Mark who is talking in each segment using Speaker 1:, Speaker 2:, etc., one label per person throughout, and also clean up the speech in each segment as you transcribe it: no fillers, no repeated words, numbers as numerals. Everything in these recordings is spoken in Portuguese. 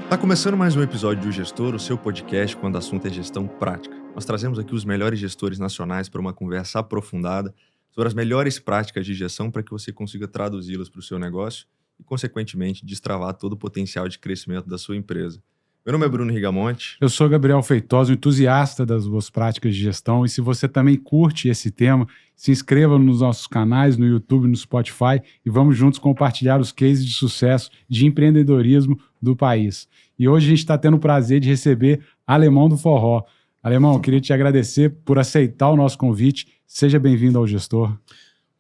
Speaker 1: Tá começando mais um episódio do Gestor, o seu podcast quando o assunto é gestão prática. Nós trazemos aqui os melhores gestores nacionais para uma conversa aprofundada sobre as melhores práticas de gestão para que você consiga traduzi-las para o seu negócio e, consequentemente, destravar todo o potencial de crescimento da sua empresa. Meu nome é Bruno Rigamonte.
Speaker 2: Eu sou Gabriel Feitosa, entusiasta das boas práticas de gestão, e se você também curte esse tema, se inscreva nos nossos canais, no YouTube, no Spotify, e vamos juntos compartilhar os cases de sucesso de empreendedorismo do país. E hoje a gente está tendo o prazer de receber Alemão do Forró. Alemão, eu queria te agradecer por aceitar o nosso convite. Seja bem-vindo ao Gestor.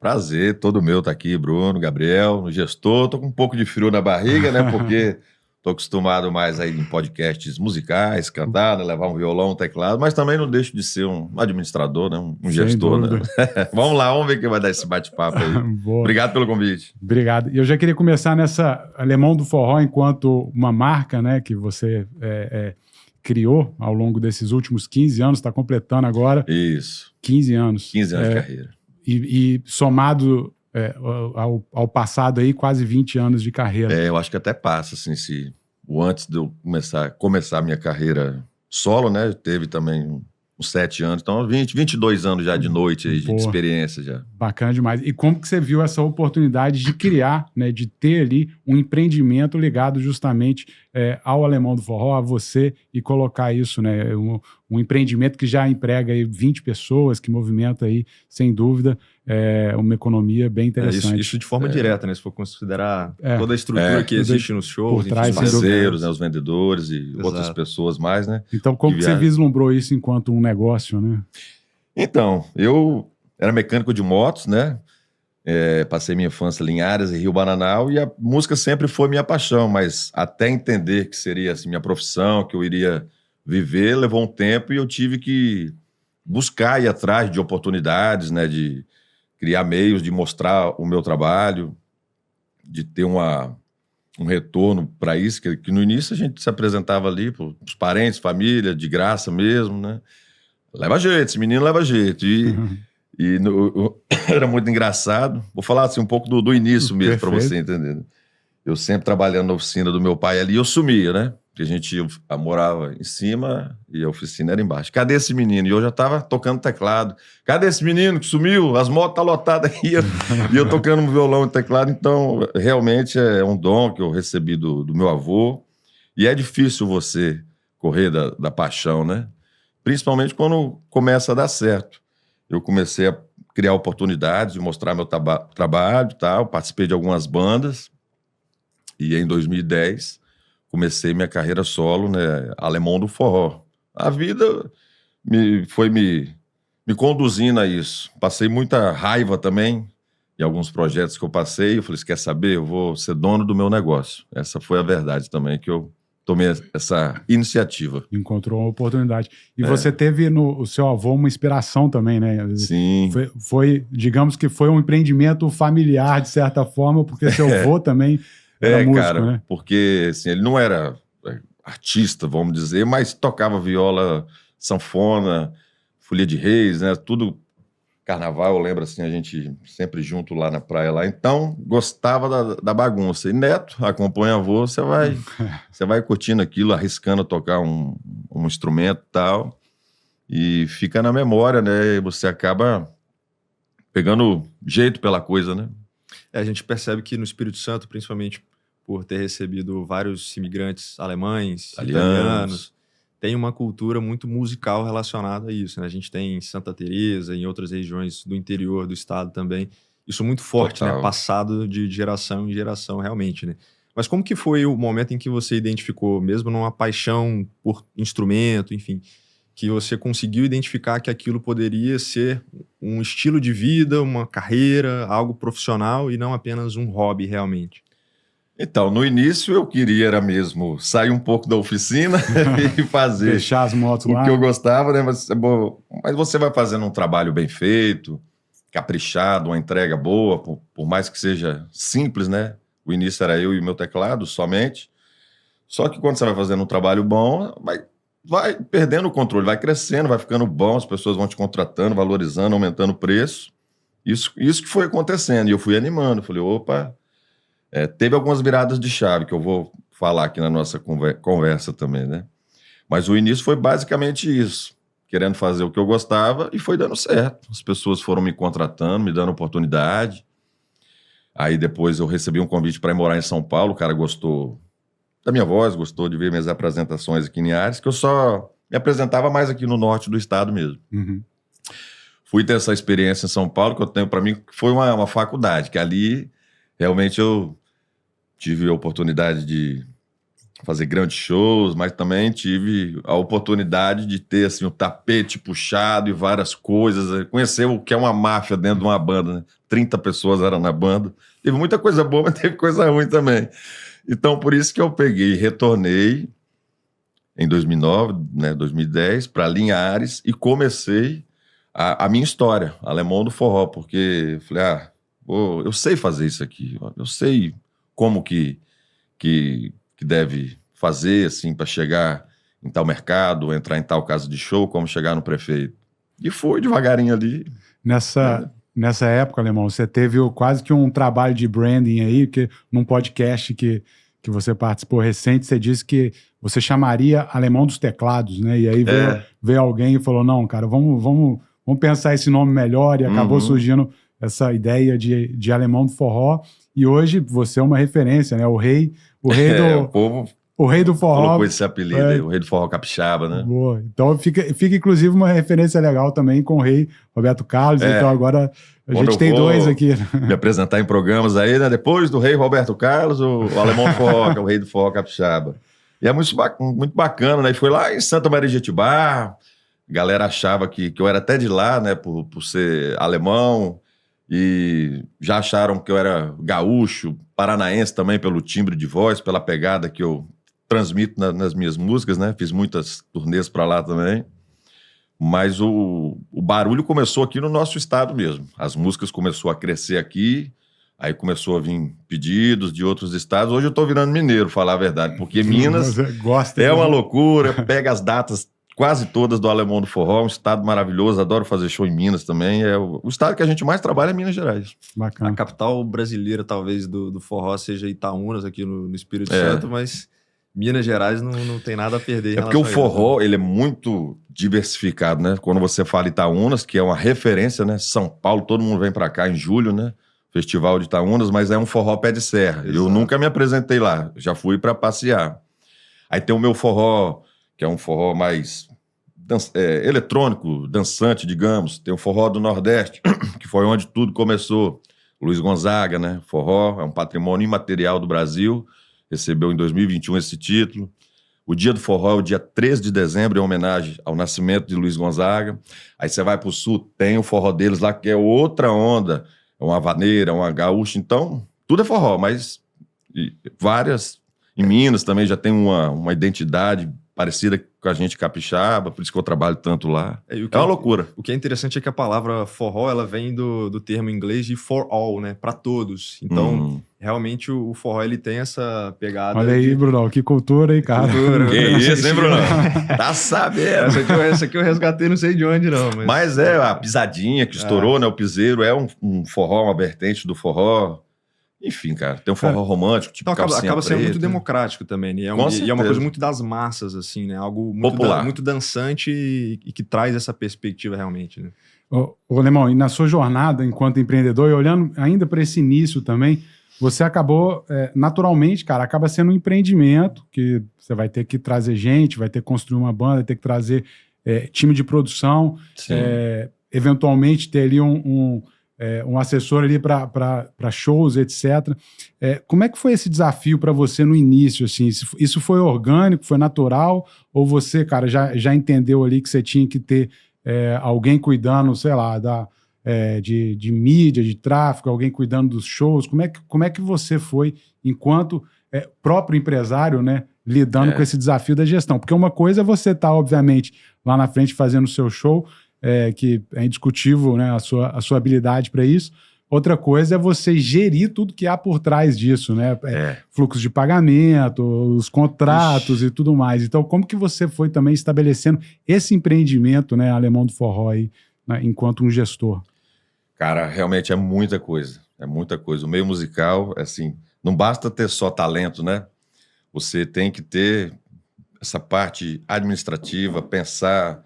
Speaker 3: Prazer, todo meu tá aqui, Bruno, Gabriel, no Gestor. Tô com um pouco de frio na barriga, né? Porque tô acostumado mais aí em podcasts musicais, cantar, né? Levar um violão, um teclado, mas também não deixo de ser um administrador, né? Um gestor, né? Vamos lá, vamos ver quem vai dar esse bate-papo aí. Obrigado pelo convite.
Speaker 2: Obrigado. E eu já queria começar nessa Alemão do Forró enquanto uma marca, né? Que você criou ao longo desses últimos 15 anos, está completando agora.
Speaker 3: Isso.
Speaker 2: 15 anos.
Speaker 3: 15 anos de carreira.
Speaker 2: E somado ao passado aí, quase 20 anos de carreira.
Speaker 3: Eu acho que até passa, assim, antes de eu começar a minha carreira solo, né, teve também uns 7 anos, então 22 anos já de noite aí, de experiência já.
Speaker 2: Bacana demais. E como que você viu essa oportunidade de criar, né, de ter ali um empreendimento ligado justamente ao Alemão do Forró, a você, e colocar isso, né, um empreendimento que já emprega aí 20 pessoas, que movimenta aí, sem dúvida, uma economia bem interessante.
Speaker 1: Isso de forma direta, né? Se for considerar toda a estrutura que existe nos shows,
Speaker 2: por trás,
Speaker 3: os parceiros, né, os vendedores e outras pessoas mais, né?
Speaker 2: Então, como que você vislumbrou isso enquanto um negócio, né?
Speaker 3: Então, eu era mecânico de motos, né? Passei minha infância ali em Aras e Rio Bananal, e a música sempre foi minha paixão, mas até entender que seria assim, minha profissão, que eu iria viver, levou um tempo, e eu tive que buscar, ir atrás de oportunidades, né? De criar meios de mostrar o meu trabalho, de ter um retorno para isso, que no início a gente se apresentava ali para os parentes, família, de graça mesmo, né? Leva jeito, esse menino leva jeito. Era muito engraçado. Vou falar assim um pouco do início mesmo, para você entender. Eu sempre trabalhando na oficina do meu pai ali, eu sumia, né? Porque a gente morava em cima e a oficina era embaixo. Cadê esse menino? E eu já tava tocando teclado. Cadê esse menino que sumiu? As motos tá lotadas aí. E eu tocando um violão e teclado. Então, realmente é um dom que eu recebi do meu avô. E é difícil você correr da paixão, né? Principalmente quando começa a dar certo. Eu comecei a criar oportunidades de mostrar meu trabalho e tal. Participei de algumas bandas. E em 2010... comecei minha carreira solo, né, Alemão do Forró. A vida foi me conduzindo a isso. Passei muita raiva também em alguns projetos que eu passei. Eu falei, você quer saber? Eu vou ser dono do meu negócio. Essa foi a verdade também, que eu tomei essa iniciativa.
Speaker 2: Encontrou uma oportunidade. E você teve no seu avô uma inspiração também, né?
Speaker 3: Sim.
Speaker 2: Digamos que foi um empreendimento familiar, de certa forma, porque seu avô também... era músico,
Speaker 3: cara,
Speaker 2: né?
Speaker 3: Porque assim, ele não era artista, vamos dizer, mas tocava viola, sanfona, folia de reis, né? Tudo carnaval, eu lembro assim, a gente sempre junto lá na praia lá. Então, gostava da bagunça. E neto, acompanha avô, você vai curtindo aquilo, arriscando tocar um instrumento e tal, e fica na memória, né? E você acaba pegando jeito pela coisa, né?
Speaker 1: A gente percebe que no Espírito Santo, principalmente por ter recebido vários imigrantes alemães, italianos, tem uma cultura muito musical relacionada a isso, né? A gente tem em Santa Teresa, em outras regiões do interior do estado também, isso muito forte, né? Passado de geração em geração, realmente, né? Mas como que foi o momento em que você identificou, mesmo numa paixão por instrumento, enfim, que você conseguiu identificar que aquilo poderia ser um estilo de vida, uma carreira, algo profissional e não apenas um hobby realmente?
Speaker 3: Então, no início eu queria era mesmo sair um pouco da oficina e fazer...
Speaker 2: deixar as motos lá.
Speaker 3: O que eu gostava, né? Mas você vai fazendo um trabalho bem feito, caprichado, uma entrega boa, por mais que seja simples, né? O início era eu e o meu teclado somente. Só que quando você vai fazendo um trabalho bom, vai perdendo o controle, vai crescendo, vai ficando bom, as pessoas vão te contratando, valorizando, aumentando o preço. Isso que foi acontecendo. E eu fui animando, falei, opa, teve algumas viradas de chave que eu vou falar aqui na nossa conversa também, né? Mas o início foi basicamente isso, querendo fazer o que eu gostava e foi dando certo. As pessoas foram me contratando, me dando oportunidade. Aí depois eu recebi um convite para ir morar em São Paulo, o cara gostou da minha voz, gostou de ver minhas apresentações aqui em Ares, que eu só me apresentava mais aqui no norte do estado mesmo.
Speaker 2: Uhum.
Speaker 3: Fui ter essa experiência em São Paulo, que eu tenho para mim, que foi uma faculdade, que ali realmente eu tive a oportunidade de fazer grandes shows, mas também tive a oportunidade de ter assim, um tapete puxado e várias coisas, conhecer o que é uma máfia dentro de uma banda, né? 30 pessoas eram na banda. Teve muita coisa boa, mas teve coisa ruim também. Então, por isso que eu peguei e retornei em 2009, né, 2010, para Linhares e comecei a minha história, Alemão do Forró, porque falei, eu sei fazer isso aqui, eu sei como que deve fazer, assim, para chegar em tal mercado, entrar em tal casa de show, como chegar no prefeito. E fui devagarinho ali.
Speaker 2: Nessa época, Alemão, você teve quase que um trabalho de branding aí, que num podcast que você participou recente, você disse que você chamaria Alemão dos Teclados, né? E aí veio alguém e falou, não, cara, vamos pensar esse nome melhor, e acabou surgindo essa ideia de Alemão do Forró, e hoje você é uma referência, né? O rei o rei do forró.
Speaker 3: Colocou esse apelido aí, o rei do forró capixaba, né?
Speaker 2: Boa. Então fica inclusive uma referência legal também com o rei Roberto Carlos, então agora a gente tem dois aqui.
Speaker 3: Me apresentar em programas aí, né? Depois do rei Roberto Carlos, o Alemão do Forró, que é o rei do forró capixaba. E é muito bacana, né? E foi lá em Santa Maria de Jetibá, a galera achava que eu era até de lá, né? Por ser alemão, e já acharam que eu era gaúcho, paranaense também, pelo timbre de voz, pela pegada que eu transmito nas minhas músicas, né? Fiz muitas turnês para lá também. Mas o barulho começou aqui no nosso estado mesmo. As músicas começaram a crescer aqui, aí começou a vir pedidos de outros estados. Hoje eu tô virando mineiro, falar a verdade, porque Minas é uma loucura, pega as datas quase todas do Alemão do Forró, um estado maravilhoso, adoro fazer show em Minas também. É o estado que a gente mais trabalha é Minas Gerais.
Speaker 1: Bacana. A capital brasileira, talvez, do forró seja Itaúnas, aqui no Espírito Santo, mas Minas Gerais não tem nada a perder.
Speaker 3: É porque o forró, ele é muito diversificado, né? Quando você fala Itaúnas, que é uma referência, né? São Paulo, todo mundo vem pra cá em julho, né? Festival de Itaúnas, mas é um forró pé de serra. Exato. Eu nunca me apresentei lá, já fui pra passear. Aí tem o meu forró, que é um forró mais eletrônico, dançante, digamos. Tem o forró do Nordeste, que foi onde tudo começou. Luiz Gonzaga, né? Forró é um patrimônio imaterial do Brasil, recebeu em 2021 esse título. O Dia do Forró é o dia 13 de dezembro, em homenagem ao nascimento de Luiz Gonzaga. Aí você vai pro Sul, tem o forró deles lá, que é outra onda. É uma vaneira, uma gaúcha. Então, tudo é forró, mas várias... Em Minas também já tem uma identidade parecida com a gente capixaba, por isso que eu trabalho tanto lá. É uma loucura.
Speaker 1: O que é interessante é que a palavra forró, ela vem do termo em inglês de for all, né? Para todos. Então, realmente o forró, ele tem essa pegada.
Speaker 2: Olha aí, Bruno, que cultura, hein, cara?
Speaker 3: Que isso, hein, Bruno? Tá sabendo.
Speaker 1: Essa aqui eu resgatei, não sei de onde, não.
Speaker 3: Mas a pisadinha que estourou, né? O piseiro é um forró, uma vertente do forró. Enfim, cara, tem um forró romântico, tipo
Speaker 1: então, acaba sendo muito democrático também, né? E é uma coisa muito das massas, assim, né? Algo muito popular, muito dançante e que traz essa perspectiva realmente, né?
Speaker 2: Ô, Alemão, e na sua jornada enquanto empreendedor, e olhando ainda para esse início também, você acabou, naturalmente, cara, acaba sendo um empreendimento que você vai ter que trazer gente, vai ter que construir uma banda, vai ter que trazer time de produção, eventualmente ter ali um assessor ali para shows, etc. Como é que foi esse desafio para você no início? Assim? Isso foi orgânico, foi natural? Ou você, cara, já entendeu ali que você tinha que ter alguém cuidando, sei lá, de mídia, de tráfego, alguém cuidando dos shows? Como é que você foi, enquanto próprio empresário, né, lidando com esse desafio da gestão? Porque uma coisa é você estar, obviamente, lá na frente fazendo o seu show, que é indiscutível, né, a sua habilidade para isso. Outra coisa é você gerir tudo que há por trás disso, né? Fluxos de pagamento, os contratos e tudo mais. Então, como que você foi também estabelecendo esse empreendimento, né, Alemão do Forró aí, né, enquanto um gestor?
Speaker 3: Cara, realmente é muita coisa. É muita coisa. O meio musical, assim, não basta ter só talento, né? você tem que ter essa parte administrativa, pensar...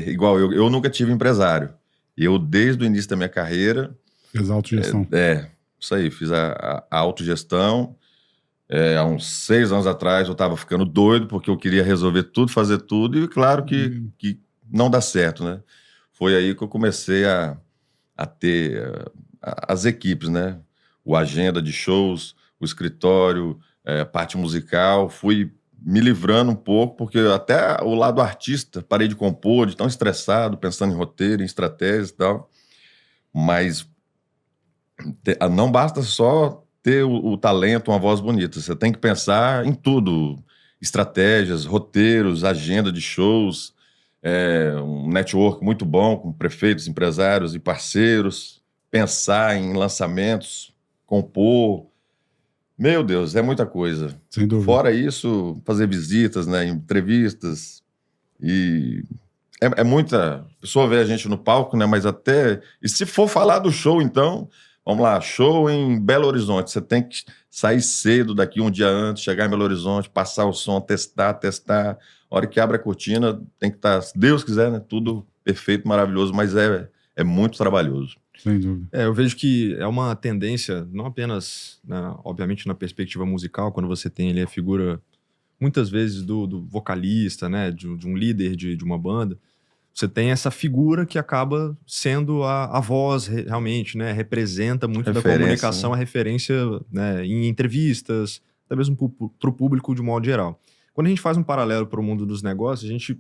Speaker 3: igual eu nunca tive empresário. Eu, desde o início da minha carreira...
Speaker 2: Fez a autogestão.
Speaker 3: Isso aí, fiz a autogestão. Há uns 6 anos atrás eu estava ficando doido porque eu queria resolver tudo, fazer tudo, e claro que não dá certo, né? Foi aí que eu comecei a ter as equipes, né? O agenda de shows, o escritório, a parte musical. Fui me livrando um pouco, porque até o lado artista, parei de compor, de tão estressado, pensando em roteiro, em estratégias e tal. Mas não basta só ter o talento, uma voz bonita. Você tem que pensar em tudo. Estratégias, roteiros, agenda de shows, um network muito bom com prefeitos, empresários e parceiros. Pensar em lançamentos, compor. Meu Deus, é muita coisa.
Speaker 2: Sem dúvida.
Speaker 3: Fora isso, fazer visitas, né, entrevistas. E é muita... A pessoa vê a gente no palco, né, mas até... E se for falar do show, então... Vamos lá, show em Belo Horizonte. Você tem que sair cedo daqui um dia antes, chegar em Belo Horizonte, passar o som, testar. A hora que abre a cortina, tem que estar, se Deus quiser, né? Tudo perfeito, maravilhoso, mas é muito trabalhoso.
Speaker 2: Sem dúvida.
Speaker 1: Eu vejo que é uma tendência, não apenas, né, obviamente, na perspectiva musical, quando você tem ali a figura, muitas vezes, do vocalista, né? De um líder de uma banda. Você tem essa figura que acaba sendo a voz, realmente, né? Representa muito da comunicação, né? A referência, né? Em entrevistas, até mesmo para o público de modo geral. Quando a gente faz um paralelo para o mundo dos negócios, a gente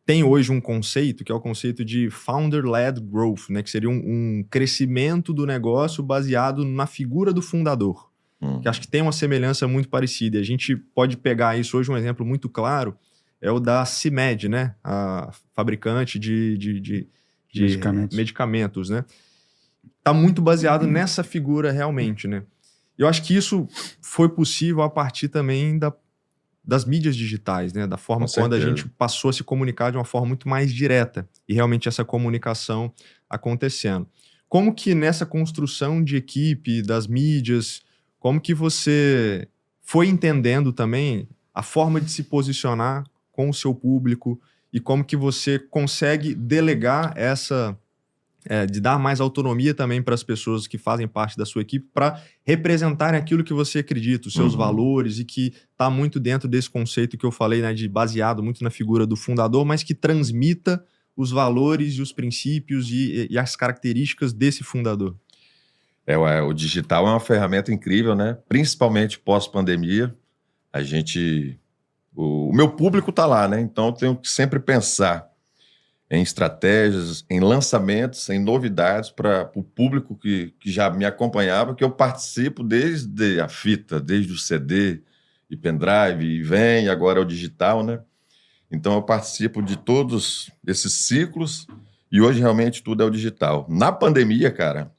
Speaker 1: tem hoje um conceito, que é o conceito de Founder-Led Growth, né? Que seria um crescimento do negócio baseado na figura do fundador. Que acho que tem uma semelhança muito parecida. E a gente pode pegar isso hoje, um exemplo muito claro, é o da CIMED, né? A fabricante de medicamentos, né? Tá muito baseado nessa figura realmente, né? Eu acho que isso foi possível a partir também das mídias digitais, né? Da forma quando a gente passou a se comunicar de uma forma muito mais direta e realmente essa comunicação acontecendo. Como que nessa construção de equipe, das mídias, como que você foi entendendo também a forma de se posicionar com o seu público e como que você consegue delegar de dar mais autonomia também para as pessoas que fazem parte da sua equipe para representarem aquilo que você acredita, os seus valores, e que está muito dentro desse conceito que eu falei, né, de baseado muito na figura do fundador, mas que transmita os valores e os princípios e as características desse fundador.
Speaker 3: O digital é uma ferramenta incrível, né? Principalmente pós-pandemia. O meu público está lá, né? Então eu tenho que sempre pensar em estratégias, em lançamentos, em novidades para o público que já me acompanhava, que eu participo desde a fita, desde o CD e pendrive, e vem, agora é o digital, né? Então eu participo de todos esses ciclos e hoje realmente tudo é o digital. Na pandemia, cara,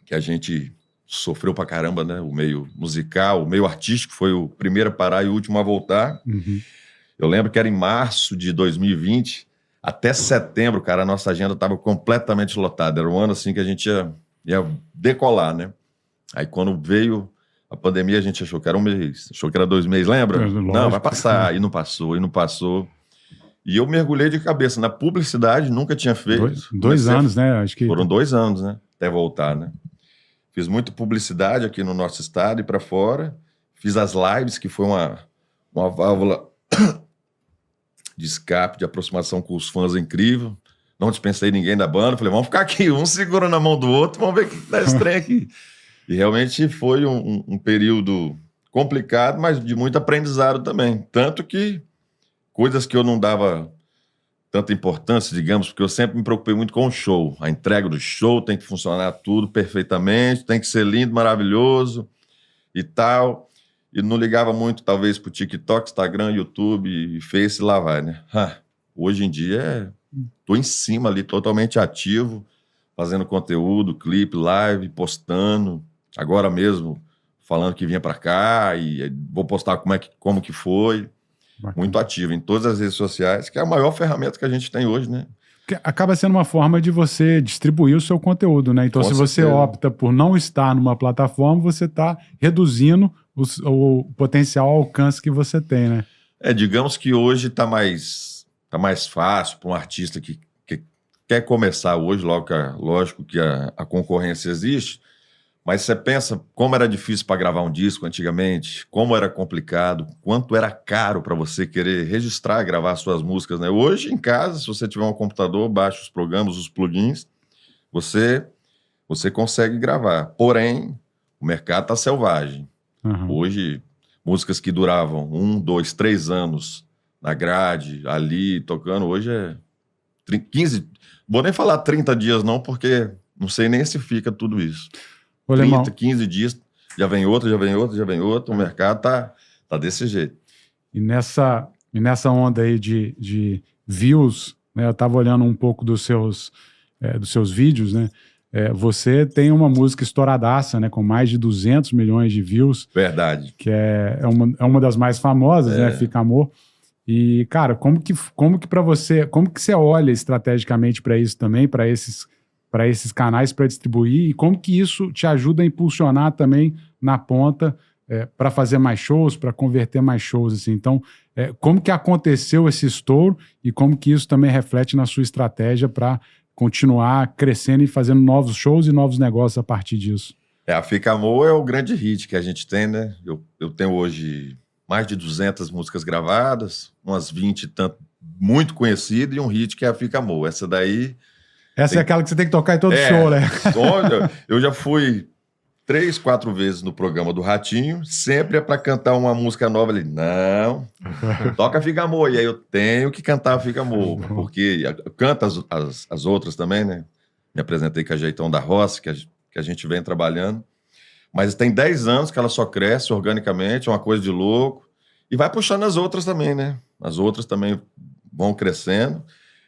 Speaker 3: que a gente sofreu pra caramba, né? O meio musical, o meio artístico foi o primeiro a parar e o último a voltar. Eu lembro que era em março de 2020, até setembro, cara, a nossa agenda estava completamente lotada. Era um ano assim que a gente ia decolar, né? Aí quando veio a pandemia, a gente achou que era um mês, achou que era 2 meses, lembra? Não, vai passar. E não passou. E eu mergulhei de cabeça na publicidade, nunca tinha feito.
Speaker 2: Dois anos, né? Acho que...
Speaker 3: Foram 2 anos, né? Até voltar, né? Fiz muita publicidade aqui no nosso estado e para fora. Fiz as lives, que foi uma válvula de escape, de aproximação com os fãs incrível. Não dispensei ninguém da banda. Falei, vamos ficar aqui, um segura na mão do outro, vamos ver o que dá esse trem aqui. E realmente foi um período complicado, mas de muito aprendizado também. Tanto que coisas que eu não dava tanta importância, digamos, porque eu sempre me preocupei muito com o show. A entrega do show tem que funcionar tudo perfeitamente, tem que ser lindo, maravilhoso e tal. E não ligava muito, talvez, pro TikTok, Instagram, YouTube, Face, lá vai, né? Hoje em dia, tô em cima ali, totalmente ativo, fazendo conteúdo, clipe, live, postando. Agora mesmo, falando que vinha para cá e vou postar como que foi. Bacana. Muito ativo em todas as redes sociais, que é a maior ferramenta que a gente tem hoje, né?
Speaker 2: Acaba sendo uma forma de você distribuir o seu conteúdo, né? Então, se você opta por não estar numa plataforma, você está reduzindo o potencial alcance que você tem, né?
Speaker 3: Digamos que hoje tá mais fácil para um artista que quer começar hoje, lógico que a concorrência existe, mas você pensa como era difícil para gravar um disco antigamente, como era complicado, quanto era caro para você querer registrar, gravar suas músicas, né? Hoje, em casa, se você tiver um computador, baixa os programas, os plugins, você consegue gravar. Porém, o mercado está selvagem. Hoje, músicas que duravam 1, 2, 3 anos na grade, ali, tocando, hoje é 15... Vou nem falar 30 dias não, porque não sei nem se fica tudo isso.
Speaker 2: Ô,
Speaker 3: 30,
Speaker 2: Lemão,
Speaker 3: 15 dias, já vem outro, o mercado tá desse jeito.
Speaker 2: E nessa onda aí de views, né, eu estava olhando um pouco dos seus vídeos, né? Você tem uma música estouradaça, né, com mais de 200 milhões de views.
Speaker 3: Verdade.
Speaker 2: Que é uma das mais famosas, né? Fica Amor. E, cara, como que para você, como que você olha estrategicamente para isso também, para esses canais para distribuir, e como que isso te ajuda a impulsionar também na ponta para fazer mais shows, para converter mais shows, assim. Então, como que aconteceu esse estouro e como que isso também reflete na sua estratégia para continuar crescendo e fazendo novos shows e novos negócios a partir disso?
Speaker 3: A Fica Amor é o grande hit que a gente tem, né? Eu tenho hoje mais de 200 músicas gravadas, umas 20 e tanto muito conhecidas, e um hit que é a Fica Amor. Essa daí...
Speaker 2: Essa é aquela que você tem que tocar em todo show, né?
Speaker 3: Olha, eu já fui 3, 4 vezes no programa do Ratinho, sempre é para cantar uma música nova ali. Não, toca Fica Amor. E aí eu tenho que cantar Fica Amor, porque eu canto as outras também, né? Me apresentei com a Jeitão da Roça, que a gente vem trabalhando. Mas tem 10 anos que ela só cresce organicamente, é uma coisa de louco. E vai puxando as outras também, né? As outras também vão crescendo.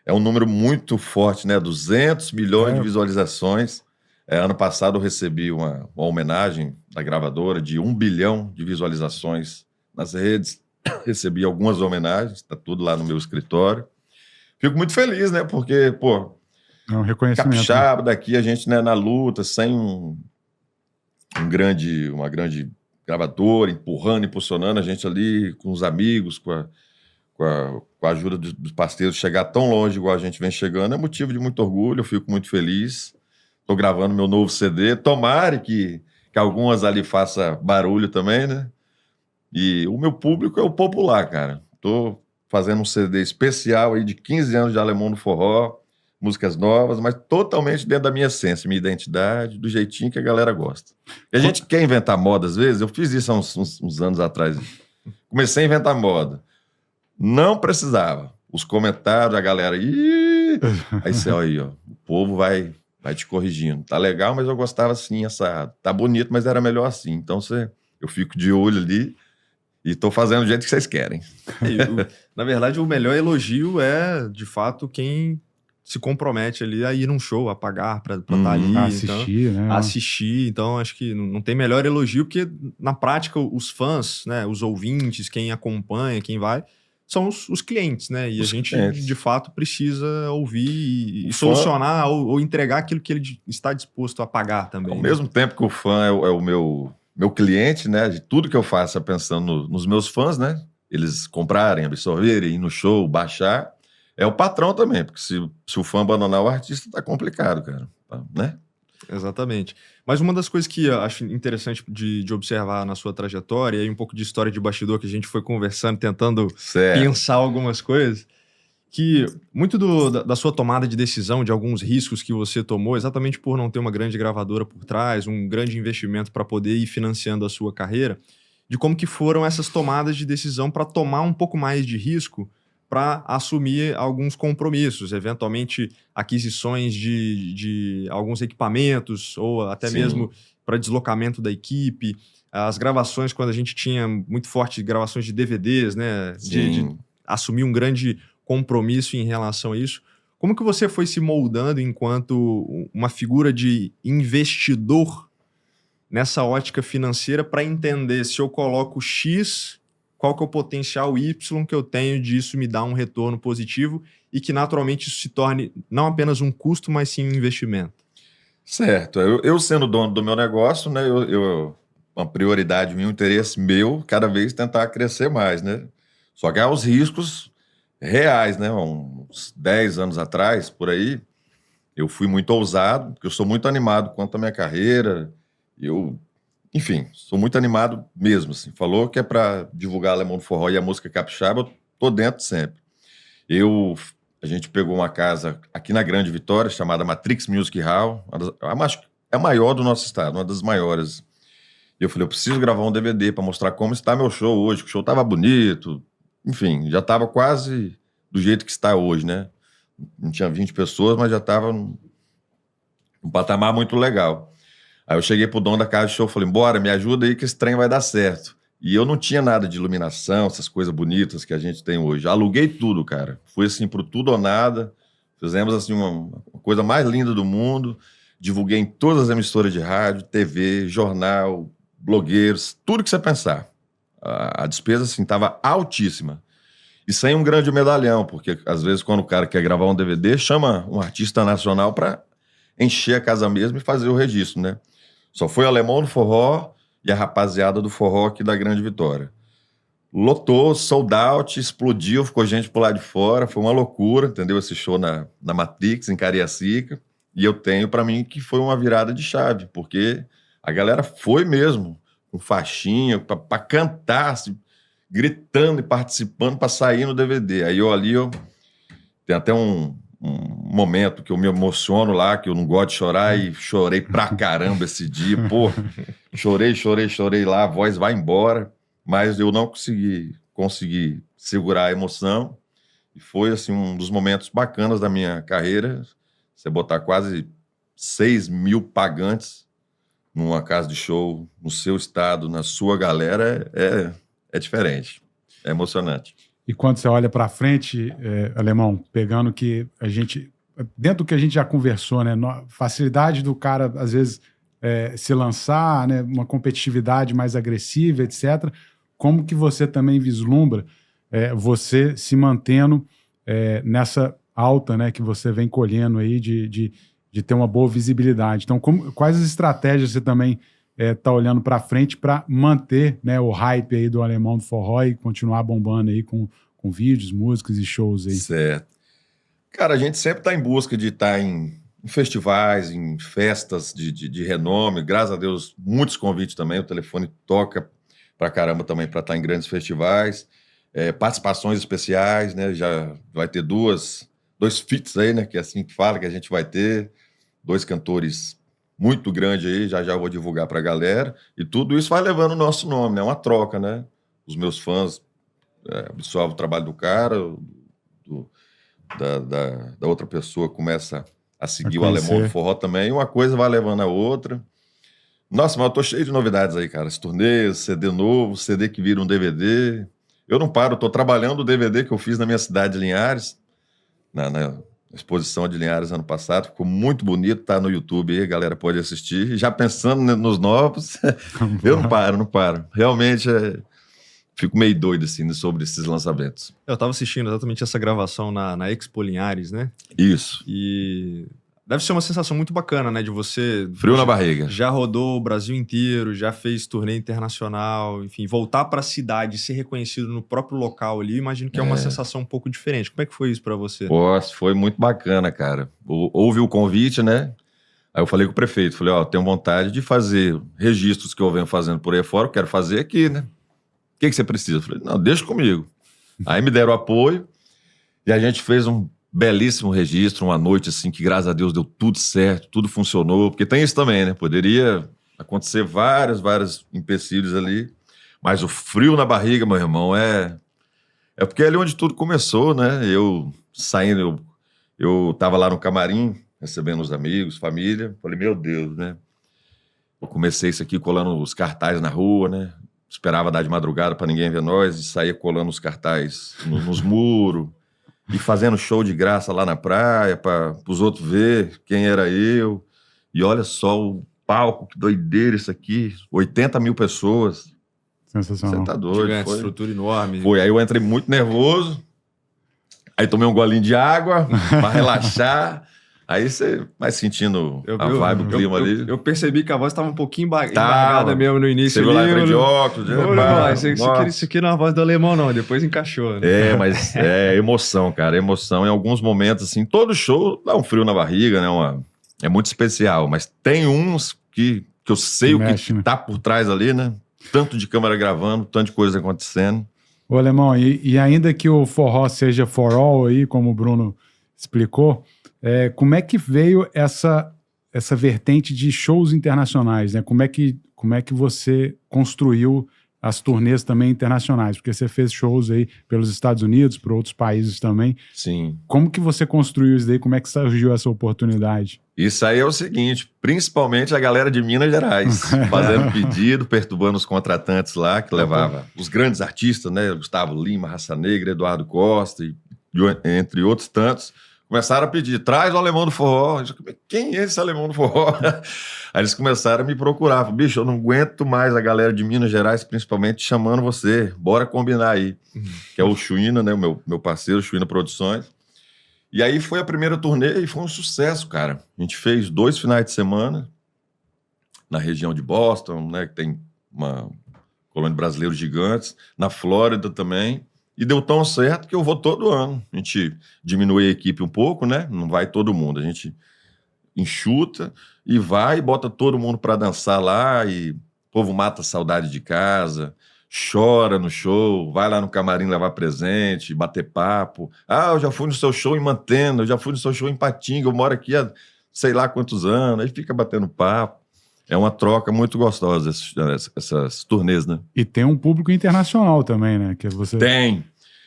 Speaker 3: É um número muito forte, né? 200 milhões de visualizações. Ano passado eu recebi uma homenagem da gravadora de 1 bilhão de visualizações nas redes. Recebi algumas homenagens, tá tudo lá no meu escritório. Fico muito feliz, né? Porque, pô,
Speaker 2: é um reconhecimento.
Speaker 3: Capixaba daqui, a gente, né, na luta, sem uma grande gravadora empurrando, impulsionando a gente ali com os amigos, com a ajuda dos parceiros, chegar tão longe igual a gente vem chegando, é motivo de muito orgulho, eu fico muito feliz. Estou gravando meu novo CD, tomara que algumas ali faça barulho também, né? E o meu público é o popular, cara. Estou fazendo um CD especial aí de 15 anos de Alemão do Forró, músicas novas, mas totalmente dentro da minha essência, minha identidade, do jeitinho que a galera gosta. E a gente quer inventar moda às vezes, eu fiz isso há uns anos atrás. Comecei a inventar moda. Não precisava. Os comentários, a galera... Ih! Aí você olha aí, ó, o povo vai te corrigindo. Tá legal, mas eu gostava assim, assado. Tá bonito, mas era melhor assim. Então eu fico de olho ali e tô fazendo do jeito que vocês querem.
Speaker 1: Na verdade, o melhor elogio é, de fato, quem se compromete ali a ir num show, a pagar pra estar ali.
Speaker 2: Assistir,
Speaker 1: então,
Speaker 2: né?
Speaker 1: Assistir. Então, acho que não tem melhor elogio, porque, na prática, os fãs, né, os ouvintes, quem acompanha, quem vai... são os clientes, né? E a gente, de fato, precisa ouvir e solucionar ou entregar aquilo que ele está disposto a pagar também.
Speaker 3: Ao mesmo tempo que o fã é o meu cliente, né? De tudo que eu faço é pensando nos meus fãs, né? Eles comprarem, absorverem, ir no show, baixar. É o patrão também, porque se o fã abandonar o artista, tá complicado, cara. Né?
Speaker 1: Exatamente. Mas uma das coisas que eu acho interessante de observar na sua trajetória, e aí um pouco de história de bastidor que a gente foi conversando, tentando pensar algumas coisas, que muito da sua tomada de decisão, de alguns riscos que você tomou, exatamente por não ter uma grande gravadora por trás, um grande investimento para poder ir financiando a sua carreira, de como que foram essas tomadas de decisão para tomar um pouco mais de risco para assumir alguns compromissos, eventualmente aquisições de alguns equipamentos ou até mesmo para deslocamento da equipe, as gravações, quando a gente tinha muito forte gravações de DVDs, né, de assumir um grande compromisso em relação a isso. Como que você foi se moldando enquanto uma figura de investidor nessa ótica financeira para entender se eu coloco X... qual que é o potencial Y que eu tenho disso me dar um retorno positivo e que naturalmente isso se torne não apenas um custo, mas sim um investimento?
Speaker 3: Certo. Eu sendo dono do meu negócio, né, eu uma prioridade minha, um interesse meu, cada vez tentar crescer mais, né? Só que há os riscos reais, né? Uns 10 anos atrás, por aí, eu fui muito ousado, porque eu sou muito animado quanto à minha carreira. Enfim, sou muito animado mesmo, assim. Falou que é para divulgar Alemão do Forró e a música capixaba, eu tô dentro sempre. A gente pegou uma casa aqui na Grande Vitória, chamada Matrix Music Hall, é a maior do nosso estado, uma das maiores. E eu falei, eu preciso gravar um DVD para mostrar como está meu show hoje, que o show tava bonito, enfim, já tava quase do jeito que está hoje, né? Não tinha 20 pessoas, mas já tava num patamar muito legal. Aí eu cheguei pro dono da casa de show, falei, bora, me ajuda aí que esse trem vai dar certo. E eu não tinha nada de iluminação, essas coisas bonitas que a gente tem hoje. Aluguei tudo, cara. Fui assim pro tudo ou nada. Fizemos assim uma coisa mais linda do mundo. Divulguei em todas as emissoras de rádio, TV, jornal, blogueiros, tudo que você pensar. A despesa assim estava altíssima. E sem um grande medalhão, porque às vezes quando o cara quer gravar um DVD, chama um artista nacional para encher a casa mesmo e fazer o registro, né? Só foi Alemão do Forró e a rapaziada do forró aqui da Grande Vitória. Lotou, sold out, explodiu, ficou gente por lá de fora, foi uma loucura, entendeu? Esse show na Matrix, em Cariacica, e eu tenho para mim que foi uma virada de chave, porque a galera foi mesmo, com faixinha, para cantar, assim, gritando e participando para sair no DVD. Aí tem até um momento que eu me emociono lá, que eu não gosto de chorar, e chorei pra caramba esse dia, pô, chorei lá, a voz vai embora, mas eu não consegui segurar a emoção, e foi assim um dos momentos bacanas da minha carreira. Você botar quase 6 mil pagantes numa casa de show, no seu estado, na sua galera, é diferente, é emocionante.
Speaker 2: E quando você olha para frente, Alemão, pegando que a gente, dentro do que a gente já conversou, né, facilidade do cara, às vezes, se lançar, né, uma competitividade mais agressiva, etc. Como que você também vislumbra você se mantendo nessa alta, né, que você vem colhendo aí de ter uma boa visibilidade? Então, quais as estratégias você também tá olhando para frente para manter, né, o hype aí do Alemão do Forró e continuar bombando aí com vídeos, músicas e shows aí?
Speaker 3: Certo. Cara, a gente sempre está em busca de estar em festivais, em festas de renome. Graças a Deus, muitos convites também. O telefone toca pra caramba também para estar em grandes festivais. Participações especiais, né? Já vai ter dois feats aí, né? Que é assim que fala que a gente vai ter. 2 cantores muito grande aí, já vou divulgar pra galera, e tudo isso vai levando o nosso nome, né? É uma troca, né? Os meus fãs absorvem o trabalho do cara, da outra pessoa começa a seguir o Alemão do Forró também, e uma coisa vai levando a outra. Nossa, mas eu tô cheio de novidades aí, cara. Esse turnê, CD novo, CD que vira um DVD. Eu não paro, tô trabalhando o DVD que eu fiz na minha cidade de Linhares, na exposição de Linhares ano passado, ficou muito bonito, tá no YouTube aí, a galera pode assistir. Já pensando nos novos, eu não paro. Realmente, fico meio doido, assim, sobre esses lançamentos.
Speaker 1: Eu tava assistindo exatamente essa gravação na Expo Linhares, né?
Speaker 3: Isso.
Speaker 1: E deve ser uma sensação muito bacana, né? De você...
Speaker 3: Frio na barriga.
Speaker 1: Já rodou o Brasil inteiro, já fez turnê internacional, enfim, voltar para a cidade e ser reconhecido no próprio local ali, imagino que é uma sensação um pouco diferente. Como é que foi isso para você?
Speaker 3: Nossa, foi muito bacana, cara. Houve o convite, né? Aí eu falei com o prefeito, falei, tenho vontade de fazer registros que eu venho fazendo por aí fora, eu quero fazer aqui, né? O que você precisa? Eu falei, não, deixa comigo. Aí me deram apoio e a gente fez um belíssimo registro, uma noite assim que, graças a Deus, deu tudo certo, tudo funcionou, porque tem isso também, né? Poderia acontecer vários empecilhos ali, mas o frio na barriga, meu irmão, é porque é ali onde tudo começou, né? Eu saindo, eu tava lá no camarim, recebendo os amigos, família, falei, meu Deus, né? Eu comecei isso aqui colando os cartazes na rua, né? Esperava dar de madrugada para ninguém ver nós, e saía colando os cartazes nos muros, e fazendo show de graça lá na praia, para os outros ver quem era eu. E olha só o palco, que doideira isso aqui. 80 mil pessoas.
Speaker 2: Sensacional.
Speaker 3: Você tá doido.
Speaker 1: Gigante, estrutura enorme.
Speaker 3: Foi, aí eu entrei muito nervoso. Aí tomei um golinho de água para relaxar. Aí você vai sentindo a vibe, o clima ali.
Speaker 1: Eu percebi que a voz estava um pouquinho embargada mesmo no início.
Speaker 3: Você viu lá de óculos.
Speaker 1: Isso aqui não é a voz do alemão, não. Depois encaixou. Né?
Speaker 3: Mas é emoção, cara. Emoção em alguns momentos, assim. Todo show dá um frio na barriga, né? É muito especial. Mas tem uns que eu sei o que tá por trás ali, né? Tanto de câmera gravando, tanto de coisa acontecendo.
Speaker 2: Ô, Alemão, e ainda que o forró seja for all aí, como o Bruno explicou, como é que veio essa vertente de shows internacionais, né? Como é que você construiu as turnês também internacionais? Porque você fez shows aí pelos Estados Unidos, por outros países também.
Speaker 3: Sim.
Speaker 2: Como que você construiu isso daí? Como é que surgiu essa oportunidade?
Speaker 3: Isso aí é o seguinte, principalmente a galera de Minas Gerais, fazendo pedido, perturbando os contratantes lá, que levava os grandes artistas, né? Gustavo Lima, Raça Negra, Eduardo Costa, entre outros tantos. Começaram a pedir, traz o Alemão do Forró. Quem é esse Alemão do Forró? Aí eles começaram a me procurar. Falei, bicho, eu não aguento mais a galera de Minas Gerais, principalmente, chamando você. Bora combinar aí. Que é o Chuína, né? O meu parceiro, Chuína Produções. E aí foi a primeira turnê e foi um sucesso, cara. A gente fez 2 finais de semana na região de Boston, né? Que tem uma colônia de brasileiros gigantes. Na Flórida também. E deu tão certo que eu vou todo ano. A gente diminui a equipe um pouco, né? Não vai todo mundo. A gente enxuta e vai e bota todo mundo para dançar lá. E o povo mata a saudade de casa, chora no show, vai lá no camarim levar presente, bater papo. Ah, eu já fui no seu show em Mantena, eu já fui no seu show em Patinga, eu moro aqui há sei lá quantos anos. Aí fica batendo papo. É uma troca muito gostosa, essas turnês, né?
Speaker 2: E tem um público internacional também, né? Que você...
Speaker 3: Tem.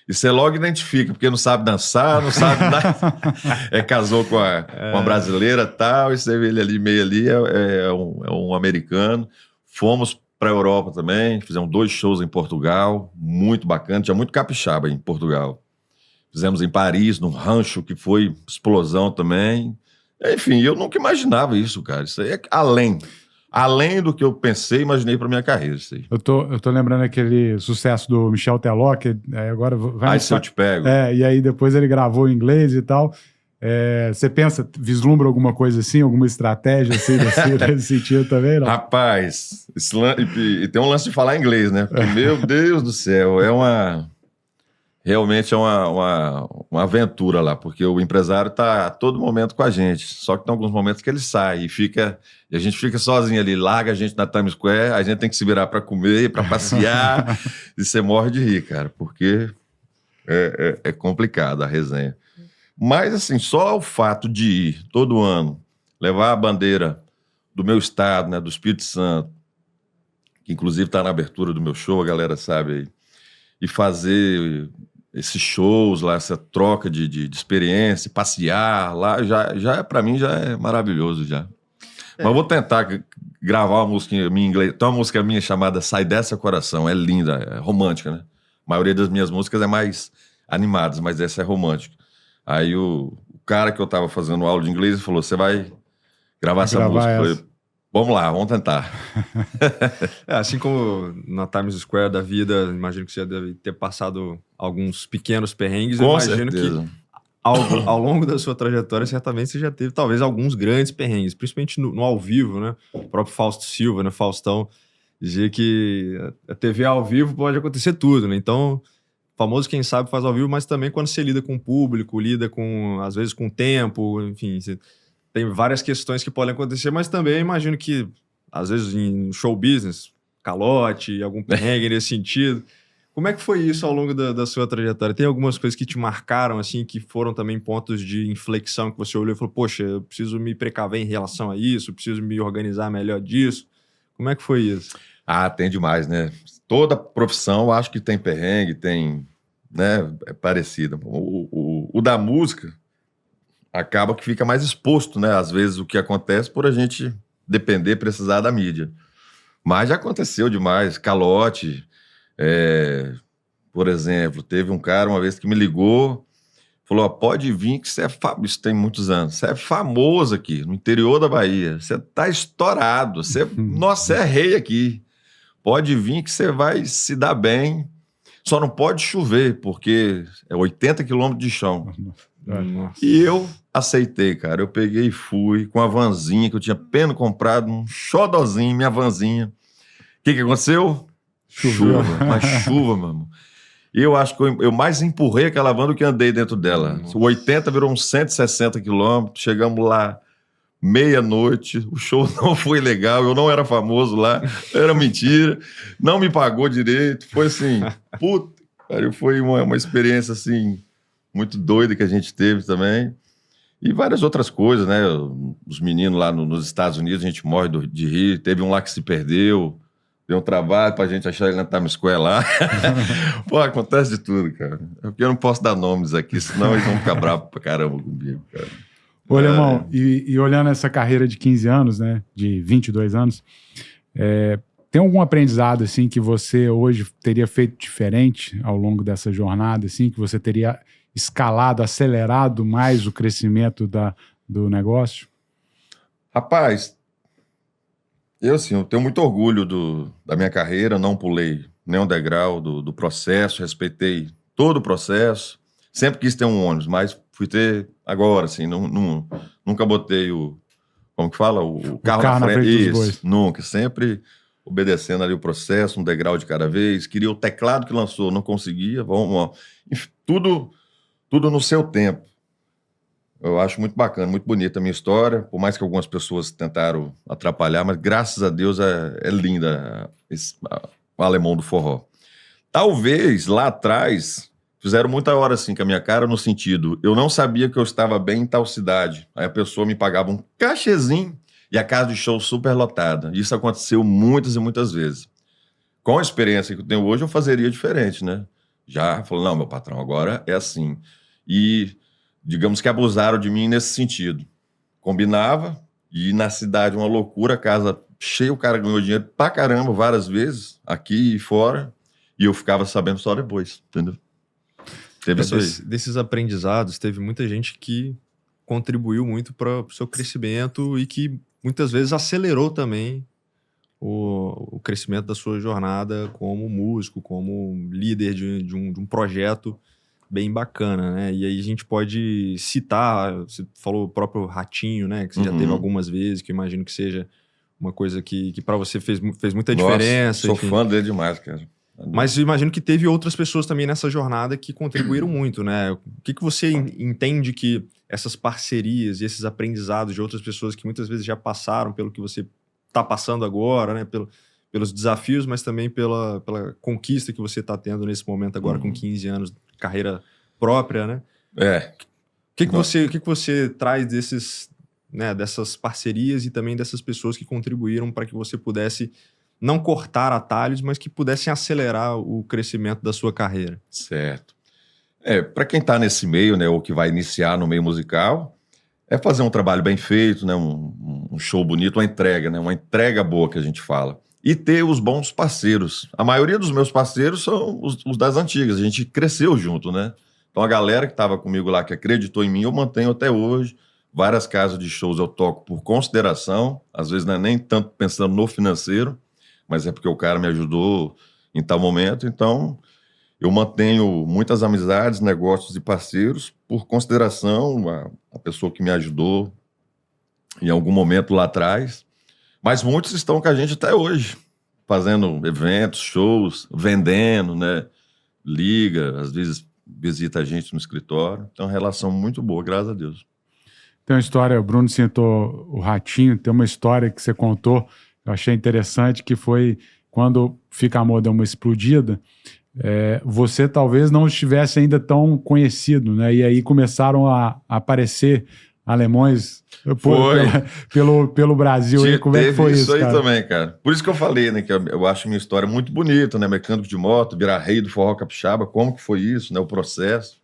Speaker 3: E você logo identifica, porque não sabe dançar, não sabe nada. Casou com uma brasileira e tal, e você vê ele ali, meio ali, é um americano. Fomos para a Europa também, fizemos 2 shows em Portugal, muito bacana, tinha muito capixaba em Portugal. Fizemos em Paris, num rancho, que foi explosão também. Enfim, eu nunca imaginava isso, cara. Isso aí é além do que eu pensei e imaginei para minha carreira. Isso aí.
Speaker 2: Eu tô lembrando aquele sucesso do Michel Teló, que agora vai...
Speaker 3: Se eu te pego.
Speaker 2: E aí depois ele gravou em inglês e tal. Você vislumbra alguma coisa assim, alguma estratégia assim, nesse sentido também, não?
Speaker 3: Rapaz, e tem um lance de falar inglês, né? Porque, meu Deus do céu, realmente é uma aventura lá, porque o empresário está a todo momento com a gente, só que tem alguns momentos que ele sai e a gente fica sozinho ali, larga a gente na Times Square, a gente tem que se virar para comer, para passear, e você morre de rir, cara, porque é complicado a resenha. Mas, assim, só o fato de ir todo ano, levar a bandeira do meu estado, né, do Espírito Santo, que inclusive está na abertura do meu show, a galera sabe aí, e fazer esses shows lá, essa troca de experiência, passear lá, já para mim já é maravilhoso já. Mas eu vou tentar gravar uma música minha em inglês. Tem uma música minha chamada Sai Dessa Coração, é linda, é romântica, né? A maioria das minhas músicas é mais animadas, mas essa é romântica. Aí o cara que eu tava fazendo aula de inglês falou, você vai gravar essa música? Eu falei, vamos lá, vamos tentar.
Speaker 1: Assim como na Times Square da vida, imagino que você deve ter passado alguns pequenos perrengues.
Speaker 3: Com
Speaker 1: eu imagino
Speaker 3: certeza.
Speaker 1: Que ao longo da sua trajetória, certamente você já teve talvez alguns grandes perrengues, principalmente no ao vivo, né? O próprio Fausto Silva, né? Faustão, dizia que a TV ao vivo pode acontecer tudo, né? Então, famoso quem sabe faz ao vivo, mas também quando você lida com o público, lida com, às vezes, com o tempo, enfim, você tem várias questões que podem acontecer, mas também imagino que, às vezes, em show business, calote, algum perrengue nesse sentido. Como é que foi isso ao longo da sua trajetória? Tem algumas coisas que te marcaram, assim, que foram também pontos de inflexão que você olhou e falou, poxa, eu preciso me precaver em relação a isso, eu preciso me organizar melhor disso. Como é que foi isso?
Speaker 3: Tem demais, né? Toda profissão, eu acho que tem perrengue, tem, né, é parecida. O da música acaba que fica mais exposto, né? Às vezes o que acontece por a gente depender, precisar da mídia. Mas já aconteceu demais, calote. Por exemplo, teve um cara uma vez que me ligou, falou, pode vir que você isso tem muitos anos, você é famoso aqui, no interior da Bahia, você tá estourado, nossa, você é rei aqui, pode vir que você vai se dar bem, só não pode chover, porque é 80 quilômetros de chão.
Speaker 2: Nossa.
Speaker 3: E eu aceitei, cara. Eu peguei e fui com a vanzinha que eu tinha apenas comprado, um xodozinho, minha vanzinha. O que aconteceu?
Speaker 2: Choveu.
Speaker 3: Chuva, mas chuva, mano. E eu acho que eu mais empurrei aquela van do que andei dentro dela.
Speaker 1: Nossa.
Speaker 3: O 80 virou uns 160 quilômetros, chegamos lá meia-noite, o show não foi legal, eu não era famoso lá, era mentira, não me pagou direito, foi assim, puta, cara, foi uma experiência assim, muito doida que a gente teve também, e várias outras coisas, né, os meninos lá nos Estados Unidos, a gente morre de rir, teve um lá que se perdeu, deu um trabalho pra gente achar ele na Times Square lá, pô, acontece de tudo, cara, eu não posso dar nomes aqui, senão eles vão ficar bravos pra caramba comigo, cara.
Speaker 2: Ô, Alemão, e olhando essa carreira de 15 anos, né, de 22 anos, tem algum aprendizado, assim, que você hoje teria feito diferente ao longo dessa jornada, assim, que você teria escalado, acelerado mais o crescimento do negócio?
Speaker 3: Rapaz, eu tenho muito orgulho da minha carreira, não pulei nenhum degrau do processo, respeitei todo o processo, sempre quis ter um ônibus, mas fui ter agora, assim, nunca botei como que fala? O carro na frente.
Speaker 2: dos bois.
Speaker 3: Nunca, sempre obedecendo ali o processo, um degrau de cada vez. Queria o teclado que lançou, não conseguia. Tudo no seu tempo. Eu acho muito bacana, muito bonita a minha história, por mais que algumas pessoas tentaram atrapalhar, mas graças a Deus é linda o Alemão do Forró. Talvez lá atrás fizeram muita hora assim com a minha cara, no sentido, eu não sabia que eu estava bem em tal cidade. Aí a pessoa me pagava um cachezinho e a casa de show super lotada. Isso aconteceu muitas e muitas vezes. Com a experiência que eu tenho hoje, eu fazeria diferente, né? Já falou, não, meu patrão, agora é assim. E digamos que abusaram de mim nesse sentido. Combinava, e na cidade uma loucura, a casa cheia, o cara ganhou dinheiro pra caramba várias vezes, aqui e fora, e eu ficava sabendo só depois, entendeu? Teve isso aí.
Speaker 1: Desses aprendizados, teve muita gente que contribuiu muito para o seu crescimento e que muitas vezes acelerou também o crescimento da sua jornada como músico, como líder de um projeto bem bacana, né? E aí a gente pode citar, você falou o próprio Ratinho, né? Que você já teve algumas vezes, que eu imagino que seja uma coisa que para você fez muita diferença.
Speaker 3: Sou fã dele demais, cara.
Speaker 1: Mas eu imagino que teve outras pessoas também nessa jornada que contribuíram muito, né? O que você entende que essas parcerias e esses aprendizados de outras pessoas que muitas vezes já passaram pelo que você está passando agora, né? Pelos desafios, mas também pela conquista que você está tendo nesse momento agora com 15 anos de carreira própria, né? O que você traz dessas parcerias e também dessas pessoas que contribuíram para que você pudesse não cortar atalhos, mas que pudessem acelerar o crescimento da sua carreira?
Speaker 3: Certo. Para quem está nesse meio, né, ou que vai iniciar no meio musical, é fazer um trabalho bem feito, né, um show bonito, uma entrega, né, uma entrega boa que a gente fala. E ter os bons parceiros. A maioria dos meus parceiros são os das antigas, a gente cresceu junto, né? Então a galera que estava comigo lá, que acreditou em mim, eu mantenho até hoje. Várias casas de shows eu toco por consideração, às vezes não é nem tanto pensando no financeiro, mas é porque o cara me ajudou em tal momento. Então, eu mantenho muitas amizades, negócios e parceiros por consideração a pessoa que me ajudou em algum momento lá atrás. Mas muitos estão com a gente até hoje, fazendo eventos, shows, vendendo, né? Liga, às vezes visita a gente no escritório. Então, é uma relação muito boa, graças a Deus.
Speaker 2: Tem uma história, o Bruno citou o Ratinho, tem uma história que você contou, eu achei interessante, que foi quando Fica Amor deu uma explodida, você talvez não estivesse ainda tão conhecido, né? E aí começaram a aparecer alemães pelo Brasil. Aí, como é que foi isso,
Speaker 3: aí
Speaker 2: cara?
Speaker 3: Também, cara. Por isso que eu falei, né? Que eu acho minha história muito bonita, né? Mecânico de moto, virar rei do forró capixaba, como que foi isso, né? O processo.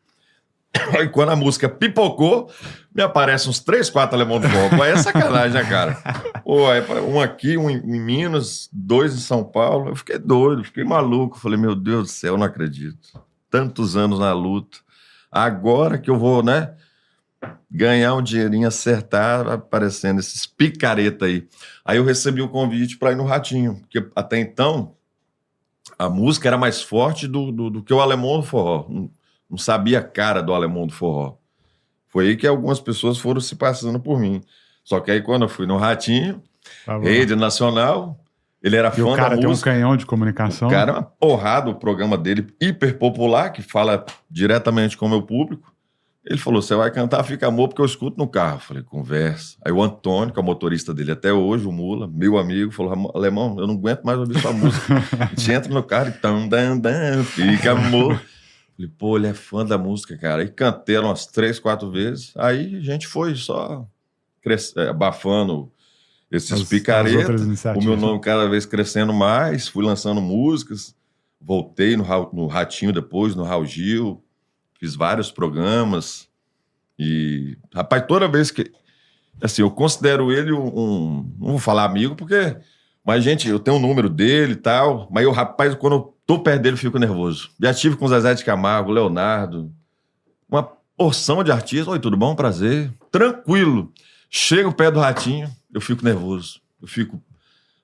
Speaker 3: Aí quando a música pipocou, me aparecem uns 3, 4 alemão do forró. É sacanagem, né, cara? Um aqui, um em Minas, 2 em São Paulo. Eu fiquei doido, fiquei maluco. Falei, meu Deus do céu, eu não acredito. Tantos anos na luta. Agora que eu vou, né? Ganhar um dinheirinho, acertar, aparecendo esses picareta aí. Aí eu recebi o convite para ir no Ratinho, porque até então a música era mais forte do que o alemão do forró. Não sabia a cara do alemão do forró. Foi aí que algumas pessoas foram se passando por mim. Só que aí quando eu fui no Ratinho, rede nacional, ele era fã da música.
Speaker 2: O cara tem um canhão de comunicação.
Speaker 3: O cara é uma porrada, o programa dele hiper popular, que fala diretamente com o meu público. Ele falou, você vai cantar Fica Amor, porque eu escuto no carro. Eu falei, conversa. Aí o Antônio, que é o motorista dele até hoje, o Mula, meu amigo, falou, alemão, eu não aguento mais ouvir sua música. A gente entra no carro e Fica Amor. Falei, pô, ele é fã da música, cara. Aí cantei ela umas 3, 4 vezes. Aí a gente foi só abafando esses picaretas. O meu nome cada vez crescendo mais. Fui lançando músicas. Voltei no Ratinho depois, no Raul Gil. Fiz vários programas. E, rapaz, toda vez que... Assim, eu considero ele não vou falar amigo, porque... Mas, gente, eu tenho o número dele e tal. Mas eu, rapaz, quando eu tô perto dele, eu fico nervoso. Já tive com o Zezé de Camargo, Leonardo. Uma porção de artistas. Oi, tudo bom? Prazer. Tranquilo. Chego perto do Ratinho, eu fico nervoso.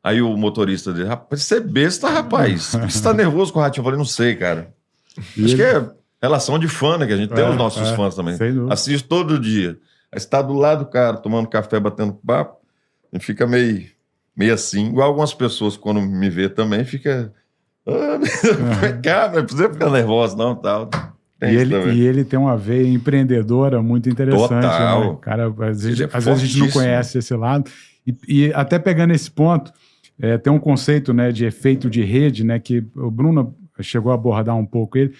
Speaker 3: Aí o motorista dele, rapaz, você é besta, rapaz. Por que você tá nervoso com o Ratinho? Eu falei, não sei, cara. Acho que é relação de fã, né? Que a gente tem os nossos fãs também. Assisto todo dia. Aí você tá do lado do cara, tomando café, batendo papo, e fica meio assim. Igual algumas pessoas, quando me vê também, fica... cara, não precisa ficar nervoso, não, tal.
Speaker 2: E ele tem uma veia empreendedora muito interessante.
Speaker 3: Total.
Speaker 2: Né? Cara, às vezes a gente não conhece esse lado. E até pegando esse ponto, tem um conceito, né, de efeito de rede, né, que o Bruno chegou a abordar um pouco ele.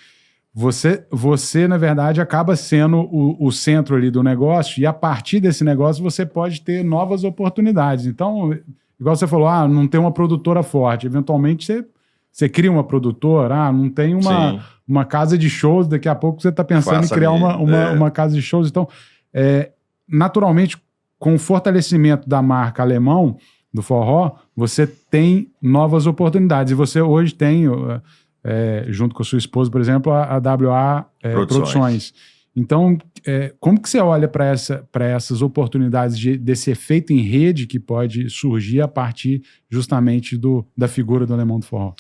Speaker 2: Você, na verdade, acaba sendo o centro ali do negócio, e a partir desse negócio você pode ter novas oportunidades. Então, igual você falou, não tem uma produtora forte. Eventualmente você cria uma produtora, não tem uma casa de shows, daqui a pouco você está pensando em criar uma casa de shows. Então, naturalmente, com o fortalecimento da marca Alemão, do forró, você tem novas oportunidades. E você hoje tem... junto com a sua esposa, por exemplo, a WA Produções. Então, como que você olha para essas oportunidades desse efeito em rede que pode surgir a partir justamente da figura do Alemão do Forró?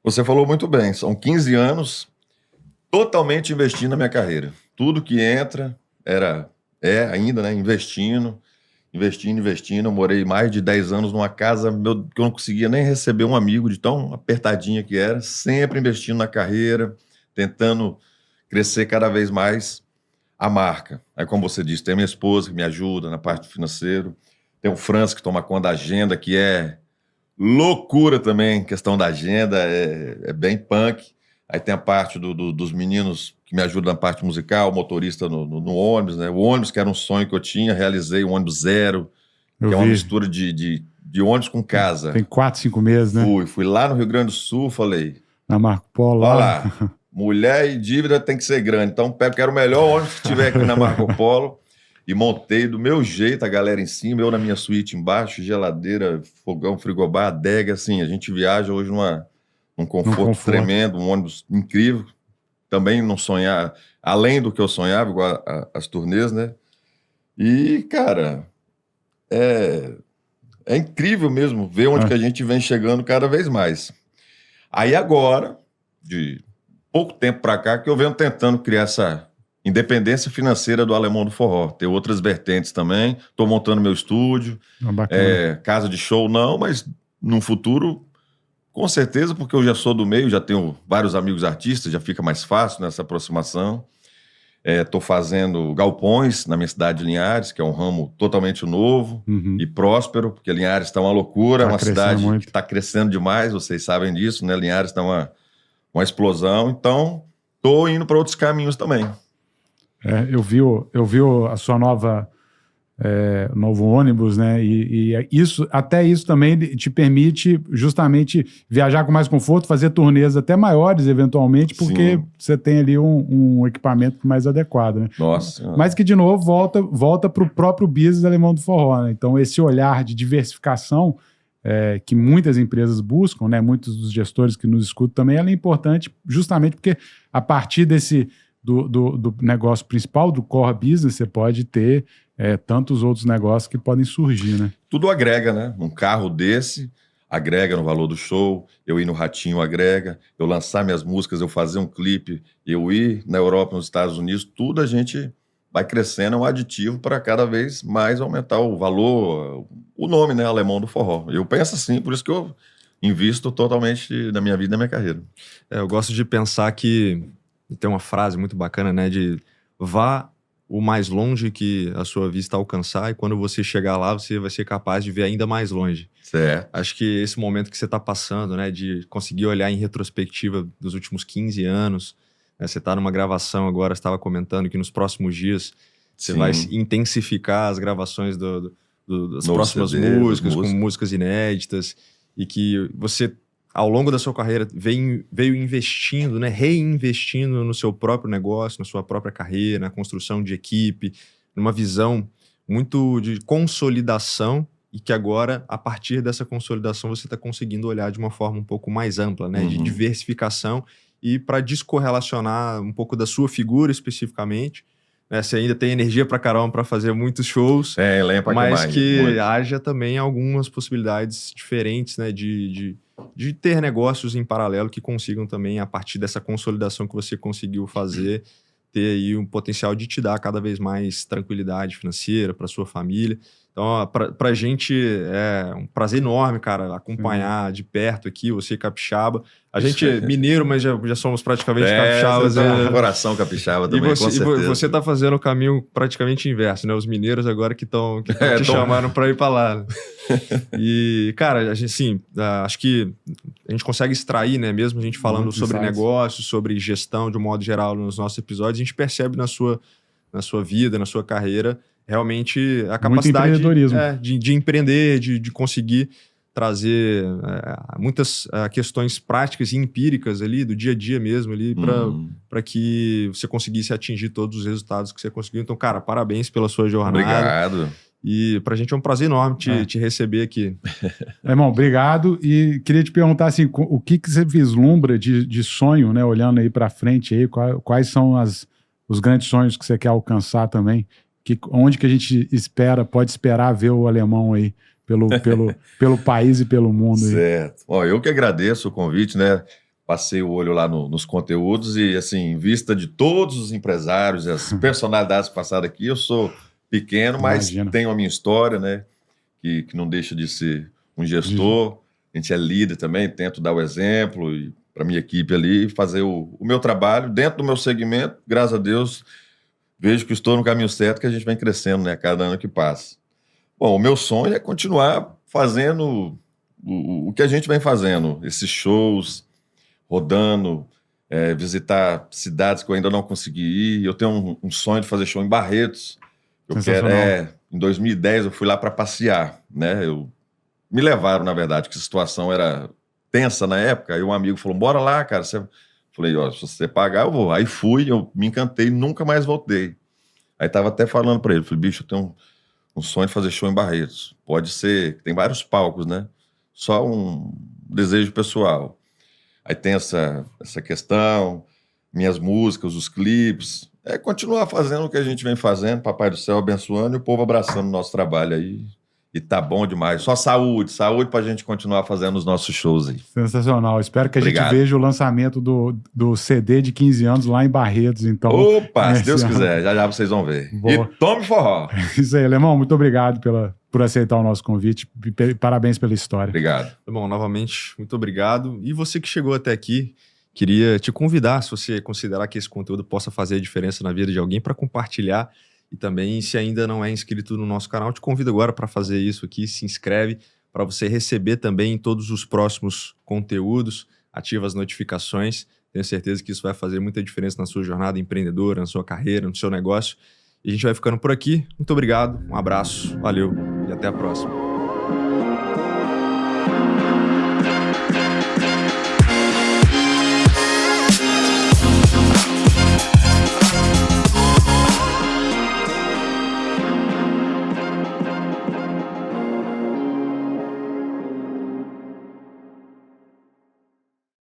Speaker 3: Você falou muito bem, são 15 anos totalmente investindo na minha carreira. Tudo que entra ainda, né, investindo. Eu morei mais de 10 anos numa casa que eu não conseguia nem receber um amigo de tão apertadinha que era, sempre investindo na carreira, tentando crescer cada vez mais a marca. Aí, como você disse, tem a minha esposa que me ajuda na parte financeira, tem o Franz que toma conta da agenda, que é loucura também, questão da agenda, é bem punk. Aí tem a parte dos meninos que me ajudam na parte musical, motorista no ônibus, né? O ônibus, que era um sonho que eu tinha, realizei o ônibus zero, que é uma mistura de ônibus com casa.
Speaker 2: Tem 4, 5 meses, né?
Speaker 3: Fui lá no Rio Grande do Sul, falei...
Speaker 2: Na Marco Polo.
Speaker 3: Olha lá, mulher e dívida tem que ser grande, então quero o melhor ônibus que tiver aqui na Marco Polo. E montei do meu jeito, a galera em cima, eu na minha suíte embaixo, geladeira, fogão, frigobar, adega, assim, a gente viaja hoje num conforto tremendo, um ônibus incrível. Também não sonhar, além do que eu sonhava, igual as turnês, né? E, cara, é incrível mesmo ver onde que a gente vem chegando cada vez mais. Aí agora, de pouco tempo pra cá, que eu venho tentando criar essa independência financeira do Alemão do Forró. Tem outras vertentes também, tô montando meu estúdio, casa de show não, mas no futuro... Com certeza, porque eu já sou do meio, já tenho vários amigos artistas, já fica mais fácil nessa aproximação. Estou fazendo galpões na minha cidade de Linhares, que é um ramo totalmente novo e próspero, porque Linhares está uma loucura, uma cidade que está crescendo demais, vocês sabem disso, né? Linhares está uma explosão, então estou indo para outros caminhos também.
Speaker 2: Eu vi a sua novo ônibus, né? E até isso também te permite justamente viajar com mais conforto, fazer turnês até maiores, eventualmente, porque você tem ali um equipamento mais adequado, né?
Speaker 3: Nossa.
Speaker 2: Mas que, de novo, volta para o próprio business Alemão do Forró, né? Então, esse olhar de diversificação que muitas empresas buscam, né? Muitos dos gestores que nos escutam também, ela é importante justamente porque a partir do negócio principal, do core business, você pode ter tantos outros negócios que podem surgir, né?
Speaker 3: Tudo agrega, né? Um carro desse agrega no valor do show, eu ir no Ratinho agrega, eu lançar minhas músicas, eu fazer um clipe, eu ir na Europa, nos Estados Unidos, tudo a gente vai crescendo, é um aditivo para cada vez mais aumentar o valor, o nome, né, alemão do forró. Eu penso assim, por isso que eu invisto totalmente na minha vida e na minha carreira.
Speaker 1: Eu gosto de pensar que tem uma frase muito bacana, né, de vá o mais longe que a sua vista alcançar, e quando você chegar lá, você vai ser capaz de ver ainda mais longe.
Speaker 3: Certo.
Speaker 1: Acho que esse momento que você está passando, né, de conseguir olhar em retrospectiva dos últimos 15 anos, né, você está numa gravação agora, você estava comentando que nos próximos dias você vai intensificar as gravações das próximas músicas, com músicas inéditas, e que você, ao longo da sua carreira, veio investindo, né, reinvestindo no seu próprio negócio, na sua própria carreira, na construção de equipe, numa visão muito de consolidação, e que agora, a partir dessa consolidação, você está conseguindo olhar de uma forma um pouco mais ampla, né, de diversificação, e para descorrelacionar um pouco da sua figura especificamente, né, você ainda tem energia para caramba para fazer muitos shows, mas que haja também algumas possibilidades diferentes, né, de ter negócios em paralelo que consigam também, a partir dessa consolidação que você conseguiu fazer, ter aí um potencial de te dar cada vez mais tranquilidade financeira para sua família. Então, pra gente é um prazer enorme, cara, acompanhar de perto aqui, você capixaba. A gente é mineiro, mas já somos praticamente capixabas.
Speaker 3: Coração capixaba também,
Speaker 1: com certeza. Você tá fazendo o caminho praticamente inverso, né? Os mineiros agora que te chamaram para ir para lá. Né? E, cara, a gente, assim, acho que a gente consegue extrair, né? Mesmo a gente falando sobre negócios, sobre gestão de um modo geral nos nossos episódios, a gente percebe na sua vida, na sua carreira, realmente a capacidade de empreender, de conseguir trazer muitas questões práticas e empíricas ali, do dia a dia mesmo, ali, para que você conseguisse atingir todos os resultados que você conseguiu. Então, cara, parabéns pela sua jornada.
Speaker 3: Obrigado.
Speaker 1: E pra gente é um prazer enorme te receber aqui.
Speaker 2: Irmão, obrigado. E queria te perguntar assim, o que você vislumbra de sonho, né? Olhando aí para frente, aí, quais são os grandes sonhos que você quer alcançar também? Onde que a gente pode esperar ver o Alemão aí pelo país e pelo mundo aí?
Speaker 3: Certo. Ó, eu que agradeço o convite, né? Passei o olho lá nos conteúdos e, assim, em vista de todos os empresários e as personalidades passadas aqui, eu sou pequeno, mas tenho a minha história, né? Que não deixa de ser um gestor. A gente é líder também, tento dar o exemplo e para minha equipe ali, fazer o meu trabalho dentro do meu segmento, graças a Deus. Vejo que estou no caminho certo, que a gente vem crescendo, né, cada ano que passa. Bom, o meu sonho é continuar fazendo o que a gente vem fazendo, esses shows, rodando, visitar cidades que eu ainda não consegui ir. Eu tenho um sonho de fazer show em Barretos. Em 2010 eu fui lá para passear, né? Me levaram, na verdade, que a situação era tensa na época. Aí um amigo falou, bora lá, cara, Falei, ó, se você pagar, eu vou. Aí fui, eu me encantei, nunca mais voltei. Aí tava até falando pra ele, falei, bicho, eu tenho um sonho de fazer show em Barretos. Pode ser, tem vários palcos, né? Só um desejo pessoal. Aí tem essa questão, minhas músicas, os clipes. É continuar fazendo o que a gente vem fazendo, Papai do Céu abençoando e o povo abraçando o nosso trabalho aí. E tá bom demais. Só saúde pra gente continuar fazendo os nossos shows aí.
Speaker 2: Sensacional. Espero que a gente veja o lançamento do CD de 15 anos lá em Barretos, então.
Speaker 3: Opa, se Deus quiser. Já vocês vão ver. Boa. E tome forró.
Speaker 2: Isso aí, Alemão. Muito obrigado por aceitar o nosso convite. Parabéns pela história.
Speaker 3: Obrigado.
Speaker 1: Bom, novamente, muito obrigado. E você que chegou até aqui, queria te convidar, se você considerar que esse conteúdo possa fazer a diferença na vida de alguém, para compartilhar. E também, se ainda não é inscrito no nosso canal, te convido agora para fazer isso aqui. Se inscreve para você receber também todos os próximos conteúdos, ativa as notificações. Tenho certeza que isso vai fazer muita diferença na sua jornada empreendedora, na sua carreira, no seu negócio. E a gente vai ficando por aqui. Muito obrigado, um abraço, valeu e até a próxima.